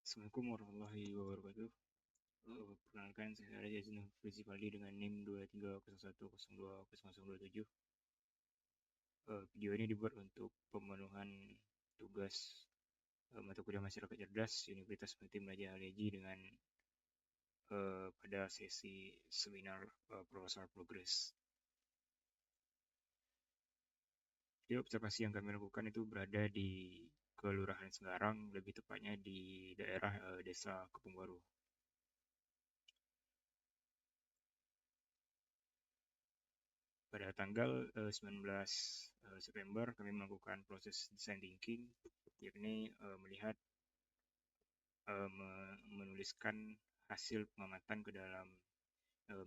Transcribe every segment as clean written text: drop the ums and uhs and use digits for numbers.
Assalamualaikum warahmatullahi wabarakatuh. Perkenalkan saya Yazid Frizifaldi dengan NIM 2301020027. Video ini dibuat untuk pemenuhan tugas mata kuliah masyarakat cerdas Universitas Peneliti Belajar Aliaji dengan pada sesi seminar proposal progress. Jadi observasi yang kami lakukan itu berada di Kelurahan Senggarang, lebih tepatnya di daerah Desa Kepung Baru. Pada tanggal 19 September kami melakukan proses design thinking, yakni melihat menuliskan hasil pengamatan ke dalam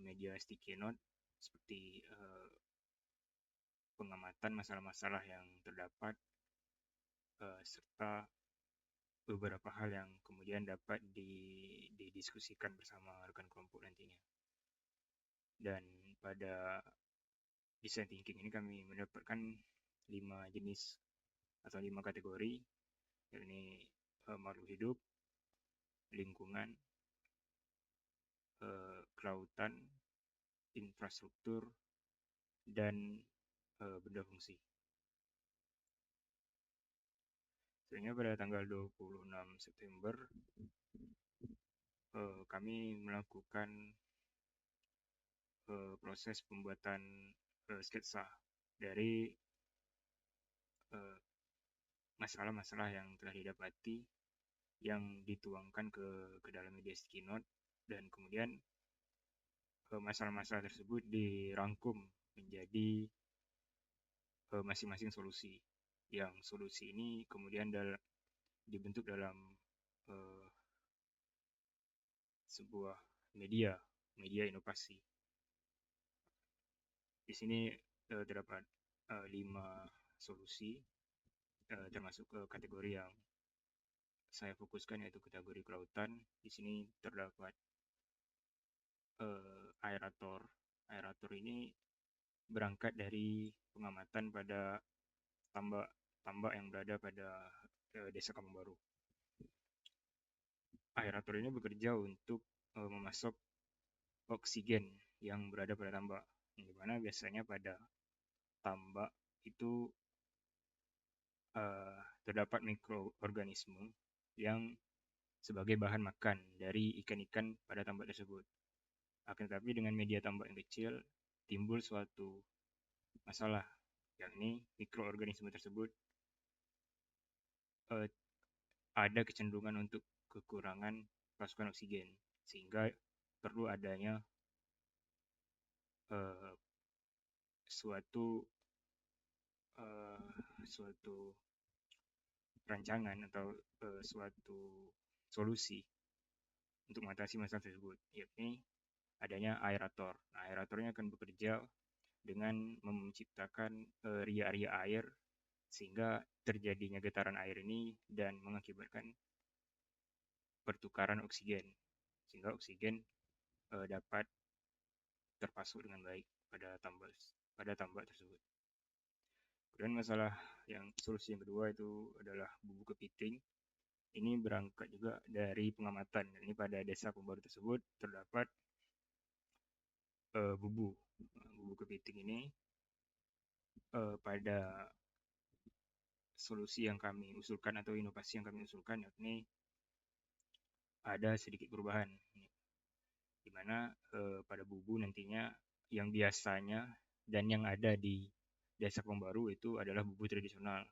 media sticky note seperti pengamatan masalah-masalah yang terdapat serta beberapa hal yang kemudian dapat didiskusikan bersama rekan kelompok nantinya. Dan pada design thinking ini kami mendapatkan 5 jenis atau 5 kategori, yakni makhluk hidup, lingkungan, kelautan, infrastruktur, dan benda fungsi. Sehingga pada tanggal 26 September kami melakukan proses pembuatan sketsa dari masalah-masalah yang telah didapati yang dituangkan ke dalam media sticky note, dan kemudian masalah-masalah tersebut dirangkum menjadi masing-masing solusi. Yang solusi ini kemudian dibentuk dalam sebuah media inovasi. Di sini terdapat 5 solusi, termasuk kategori yang saya fokuskan, yaitu kategori kelautan. Di sini terdapat aerator. Aerator ini berangkat dari pengamatan pada tambak yang berada pada Desa Kampung Baru. Aerator ini bekerja untuk memasok oksigen yang berada pada tambak, di mana biasanya pada tambak itu terdapat mikroorganisme yang sebagai bahan makan dari ikan-ikan pada tambak tersebut. Akan tetapi dengan media tambak yang kecil timbul suatu masalah, yakni mikroorganisme tersebut ada kecenderungan untuk kekurangan pasukan oksigen, sehingga perlu adanya suatu rancangan atau suatu solusi untuk mengatasi masalah tersebut, yakni adanya aerator. Nah, aeratornya akan bekerja dengan menciptakan ria-ria air sehingga terjadinya getaran air ini dan mengakibatkan pertukaran oksigen, sehingga oksigen dapat terpasuk dengan baik pada tambak tersebut. Kemudian solusi yang kedua itu adalah bubu kepiting. Ini berangkat juga dari pengamatan. Ini pada Desa Pembaru tersebut terdapat bubu kepiting ini. Pada solusi yang kami usulkan atau inovasi yang kami usulkan, yakni ada sedikit perubahan, di mana pada bubu nantinya yang biasanya dan yang ada di Desa Pembaru itu adalah bubu tradisional,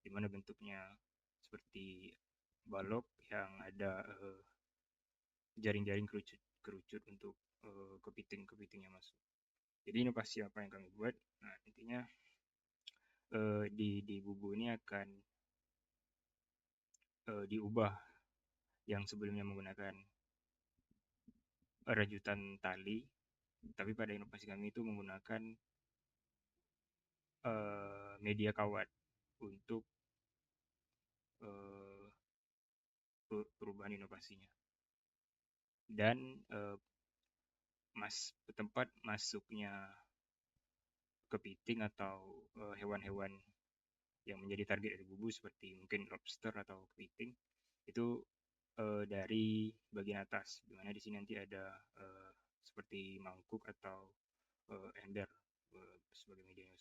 di mana bentuknya seperti balok yang ada jaring-jaring kerucut untuk kepiting-kepiting yang masuk. Jadi inovasi apa yang kami buat? Nah, intinya di bubu ini akan diubah, yang sebelumnya menggunakan rajutan tali, tapi pada inovasi kami itu menggunakan media kawat untuk perubahan inovasinya. Dan tempat masuknya kepiting atau hewan-hewan yang menjadi target dari bubu seperti mungkin lobster atau kepiting itu dari bagian atas, di mana di sini nanti ada seperti mangkuk atau ember sebagai media.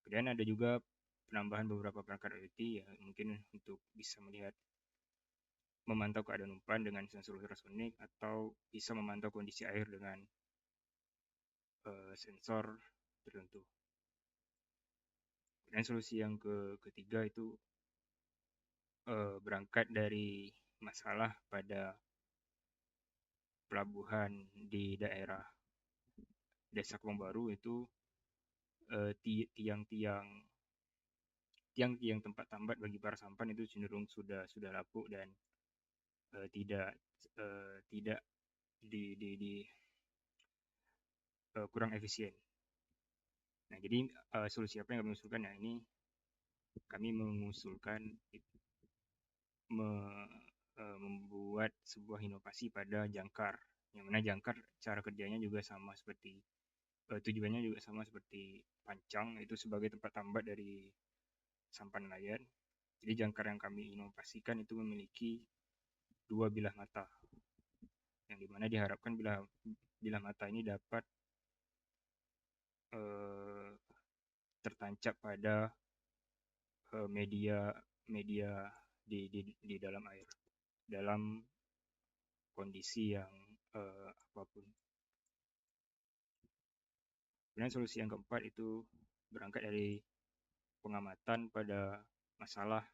Kemudian ada juga penambahan beberapa perangkat IoT ya, mungkin untuk bisa memantau keadaan umpan dengan sensor ultrasonik atau bisa memantau kondisi air dengan sensor tertentu. Dan solusi yang ketiga itu berangkat dari masalah pada pelabuhan di daerah Desa Kebon Baru itu tiang-tiang tempat tambat bagi para sampan itu cenderung sudah lapuk dan tidak kurang efisien. Nah, jadi solusi apa yang kami usulkan? Nah, ini kami mengusulkan membuat sebuah inovasi pada jangkar, yang mana jangkar cara kerjanya juga sama seperti tujuannya juga sama seperti pancang, itu sebagai tempat tambat dari sampan nelayan. Jadi jangkar yang kami inovasikan itu memiliki dua bilah mata, yang dimana diharapkan bilah mata ini dapat tertancap pada media di dalam air dalam kondisi yang apapun. Kemudian solusi yang keempat itu berangkat dari pengamatan pada masalah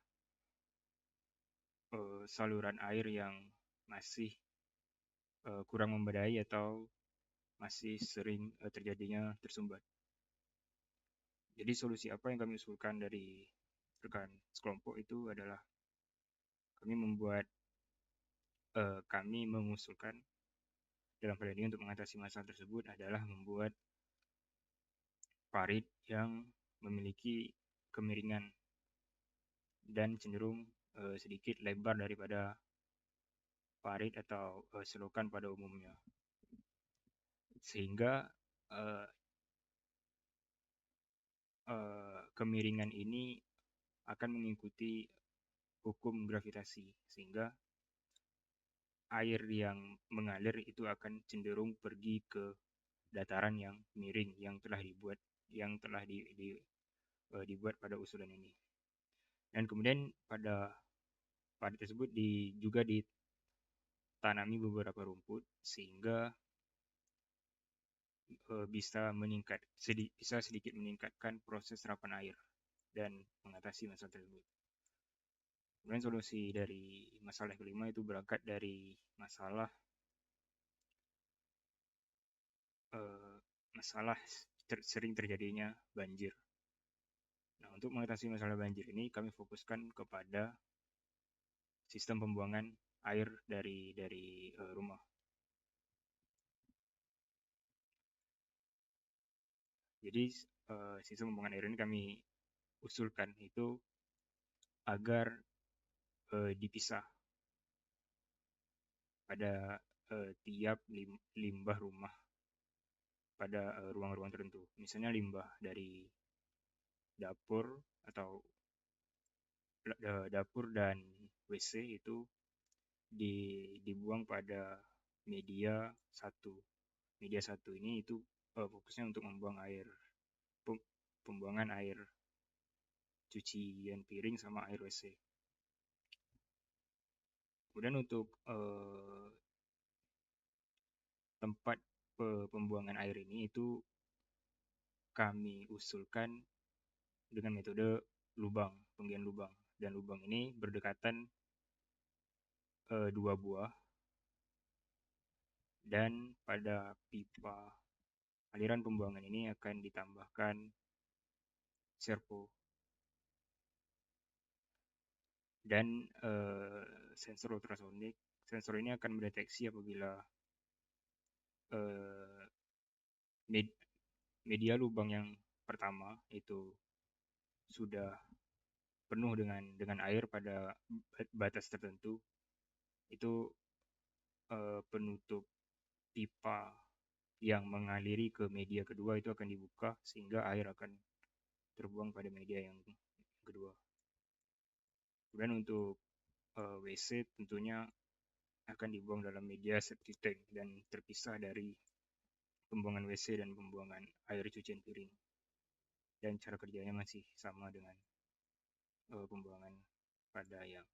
saluran air yang masih kurang memadai atau masih sering terjadinya tersumbat. Jadi solusi apa yang kami usulkan dari rekan sekelompok itu adalah kami mengusulkan dalam hal ini untuk mengatasi masalah tersebut adalah membuat parit yang memiliki kemiringan dan cenderung sedikit lebar daripada parit atau selokan pada umumnya, sehingga kemiringan ini akan mengikuti hukum gravitasi, sehingga air yang mengalir itu akan cenderung pergi ke dataran yang miring yang telah dibuat pada usulan ini. Dan kemudian pada tersebut juga ditanami beberapa rumput sehingga bisa sedikit meningkatkan proses serapan air dan mengatasi masalah tersebut. Kemudian solusi dari masalah kelima itu berangkat dari masalah sering terjadinya banjir. Nah, untuk mengatasi masalah banjir ini kami fokuskan kepada sistem pembuangan air dari rumah. Jadi sistem pembuangan air ini kami usulkan itu agar dipisah pada tiap limbah rumah pada ruang-ruang tertentu. Misalnya limbah dari dapur atau dapur dan WC itu dibuang pada media satu. Media satu ini itu fokusnya untuk membuang pembuangan air cucian piring sama air WC. Kemudian untuk tempat pembuangan air ini itu kami usulkan dengan metode penggian lubang. Dan lubang ini berdekatan 2 buah, dan pada pipa aliran pembuangan ini akan ditambahkan servo dan sensor ultrasonik. Sensor ini akan mendeteksi apabila media lubang yang pertama itu sudah penuh dengan air pada batas tertentu, itu penutup pipa yang mengaliri ke media kedua itu akan dibuka sehingga air akan terbuang pada media yang kedua. Kemudian untuk WC tentunya akan dibuang dalam media septic tank dan terpisah dari pembuangan WC dan pembuangan air cucian piring. Dan cara kerjanya masih sama dengan pembuangan pada yang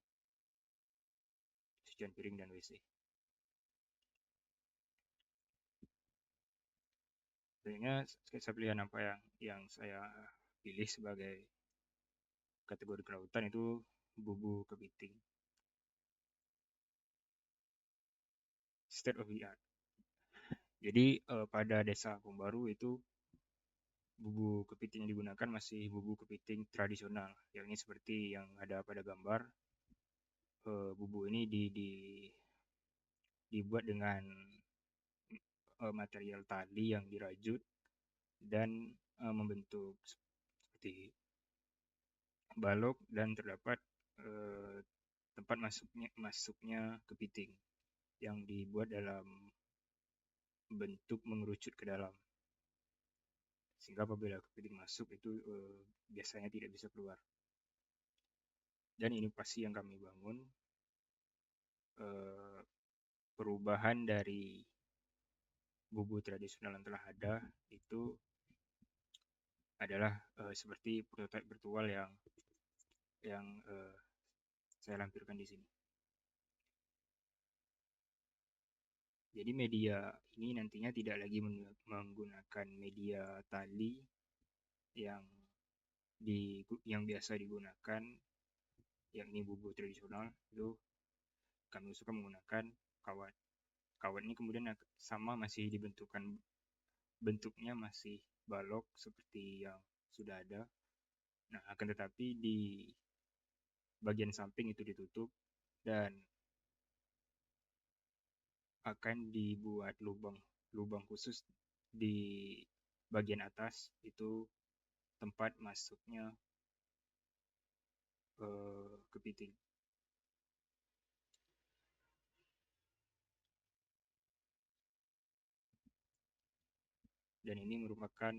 cucian piring dan WC. Sebenarnya sketsa pilihan apa yang saya pilih sebagai kategori kelautan itu bubu kepiting. State of the art. Jadi pada desa Pembaru itu bubu kepiting yang digunakan masih bubu kepiting tradisional, yakni seperti yang ada pada gambar. Bubu ini dibuat dengan material tali yang dirajut dan membentuk seperti balok, dan terdapat tempat masuknya kepiting yang dibuat dalam bentuk mengerucut ke dalam, sehingga apabila kepiting masuk itu biasanya tidak bisa keluar. Dan inovasi yang kami bangun, perubahan dari bubu tradisional yang telah ada itu adalah seperti prototipe virtual yang saya lampirkan di sini. Jadi media ini nantinya tidak lagi menggunakan media tali yang biasa digunakan, yakni bubu tradisional. Itu kami usulkan menggunakan kawat. Kawat ini kemudian sama masih bentuknya masih balok seperti yang sudah ada. Nah, akan tetapi di bagian samping itu ditutup dan akan dibuat lubang khusus di bagian atas, itu tempat masuknya kepiting. Dan ini merupakan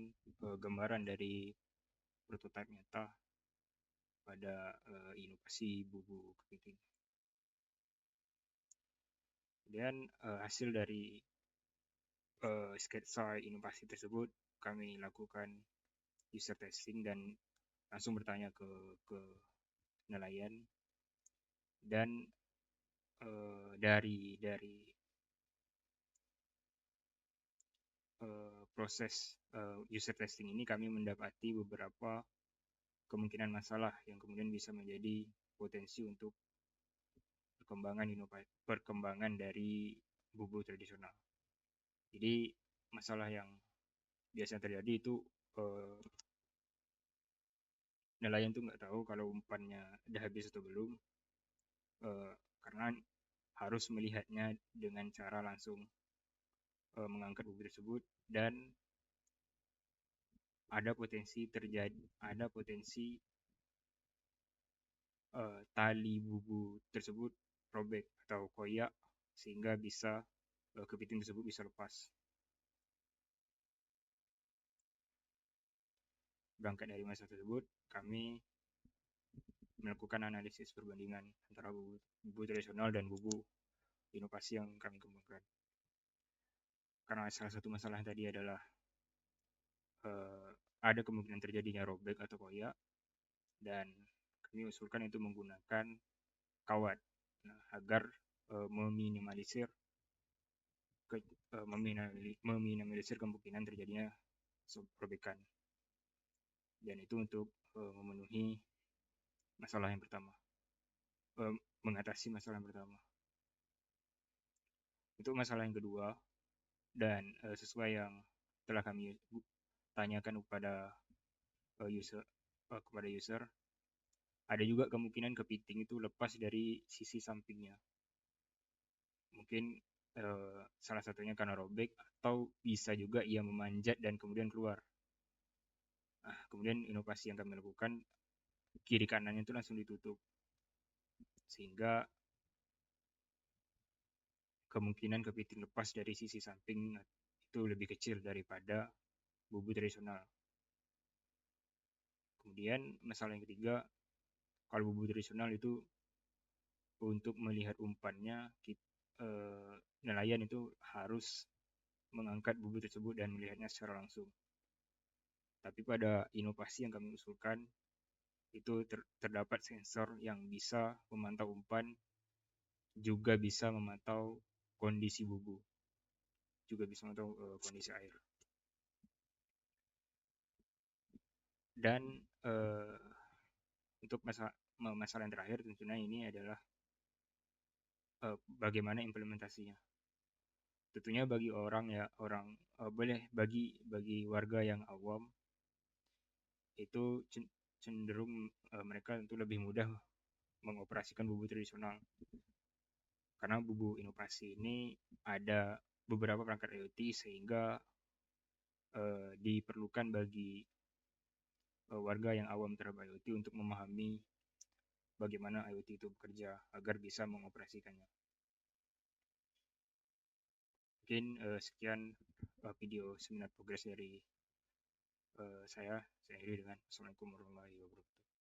gambaran dari prototipe nyata pada inovasi bubu kepiting. Kemudian hasil dari sketsa inovasi tersebut kami lakukan user testing dan langsung bertanya ke nelayan. Dan dari proses user testing ini kami mendapati beberapa kemungkinan masalah yang kemudian bisa menjadi potensi untuk perkembangan dari bubu tradisional. Jadi masalah yang biasanya terjadi itu nelayan tuh nggak tahu kalau umpannya udah habis atau belum, karena harus melihatnya dengan cara langsung mengangkat bubu tersebut, dan ada potensi tali bubu tersebut robek atau koyak, sehingga bisa kepiting tersebut bisa lepas. Berangkat dari masalah tersebut, kami melakukan analisis perbandingan antara bubu tradisional dan bubu inovasi yang kami kembangkan. Karena salah satu masalah tadi adalah ada kemungkinan terjadinya robek atau koyak, dan kami usulkan itu menggunakan kawat, agar meminimalisir kemungkinan terjadinya robekan. Dan itu untuk memenuhi masalah yang pertama, mengatasi masalah yang pertama. Untuk masalah yang kedua, dan sesuai yang telah kami tanyakan kepada user, ada juga kemungkinan kepiting itu lepas dari sisi sampingnya. Mungkin salah satunya karena robek, atau bisa juga ia memanjat dan kemudian keluar. Nah, kemudian inovasi yang kami lakukan, kiri kanannya itu langsung ditutup, sehingga kemungkinan kepiting lepas dari sisi samping itu lebih kecil daripada bubu tradisional. Kemudian masalah yang ketiga, kalau bubu tradisional itu untuk melihat umpannya nelayan itu harus mengangkat bubu tersebut dan melihatnya secara langsung. Tapi pada inovasi yang kami usulkan itu terdapat sensor yang bisa memantau umpan, juga bisa memantau kondisi bubu, juga bisa memantau kondisi air. Dan untuk masalah yang terakhir tentunya ini adalah bagaimana implementasinya. Tentunya bagi bagi warga yang awam itu cenderung mereka tentu lebih mudah mengoperasikan bubu tradisional, karena bubu inovasi ini ada beberapa perangkat IoT sehingga diperlukan bagi warga yang awam terhadap IoT untuk memahami bagaimana IoT itu bekerja agar bisa mengoperasikannya. Mungkin sekian video seminar progres dari saya akhiri dengan Assalamualaikum warahmatullahi wabarakatuh.